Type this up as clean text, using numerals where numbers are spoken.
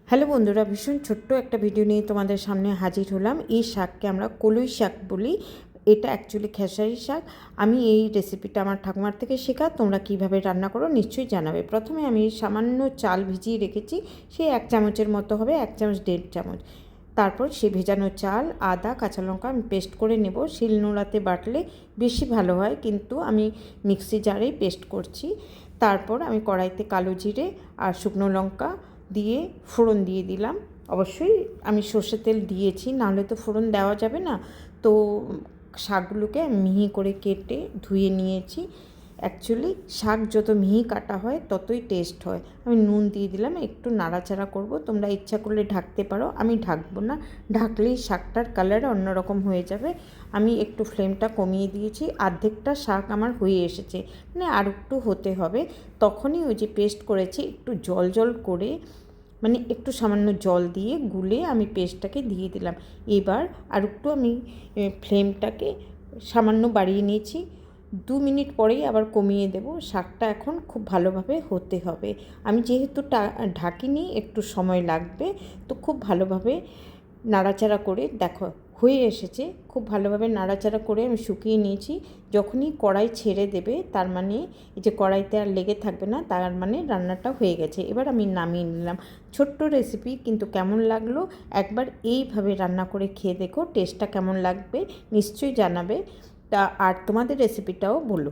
Hello বন্ধুরা, ভীষণ ছোট্ট একটা ভিডিও নিয়ে তোমাদের সামনে হাজির হলাম। এই শাককে আমরা কলই শাক বলি। এটা অ্যাকচুয়ালি খেসারি শাক। আমি এই রেসিপিটা আমার ঠাকুমার থেকে শেখা। তোমরা কিভাবে রান্না করো নিশ্চয়ই জানাবে। প্রথমে আমি সামান্য চাল ভিজিয়ে রেখেছি, সে 1 চামচের মতো হবে, 1 চামচ 1.5 চামচ। তারপর সে ভেজানো চাল, আদা, কাঁচা লঙ্কা আমি পেস্ট করে নেব। শিলনোড়াতে বাটলে বেশি ভালো হয়, কিন্তু আমি মিক্সি জারেই পেস্ট করছি। তারপর আমি কড়াইতে কালো জিরে আর শুকনো লঙ্কা দিয়ে ফোড়ন দিয়ে দিলাম। অবশ্যই আমি সর্ষের তেল দিয়েছি, নাহলে তো ফোড়ন দেওয়া যাবে না। তো শাকগুলোকে মিহি করে কেটে ধুয়ে নিয়েছি। অ্যাকচুয়ালি শাক যত মিহি কাটা হয় ততই টেস্ট হয়। আমি নুন দিয়ে দিলাম, একটু নাড়াচাড়া করব। তোমরা ইচ্ছা করলে ঢাকতে পারো, আমি ঢাকবো না। ঢাকলেই শাকটার কালার অন্যরকম হয়ে যাবে। আমি একটু ফ্লেমটা কমিয়ে দিয়েছি। অর্ধেকটা শাক আমার হয়ে এসেছে, মানে আর একটু হতে হবে। তখনই ওই যে পেস্ট করেছি একটু জল জল করে, মানে একটু সামান্য জল দিয়ে গুলে আমি পেস্টটাকে দিয়ে দিলাম। এবার আর একটু আমি ফ্লেমটাকে সামান্য বাড়িয়ে নিয়েছি। 2 মিনিট পরেই আবার কমিয়ে দেব। শাকটা এখন খুব ভালোভাবে হতে হবে। আমি যেহেতু ঢাকিনি, একটু সময় লাগবে। তো খুব ভালোভাবে নাড়াচাড়া করে দেখো হয়ে এসেছে। খুব ভালোভাবে নাড়াচাড়া করে আমি শুকিয়ে নিয়েছি। যখনই কড়াই ছেড়ে দেবে তার মানে এই যে কড়াইতে আর লেগে থাকবে না, তার মানে রান্নাটা হয়ে গেছে। এবার আমি নামিয়ে নিলাম। ছোট্ট রেসিপি, কিন্তু কেমন লাগলো একবার এইভাবে রান্না করে খেয়ে দেখো। টেস্টটা কেমন লাগবে নিশ্চয়ই জানাবে। আর তোমাদের রেসিপিটাও বলো।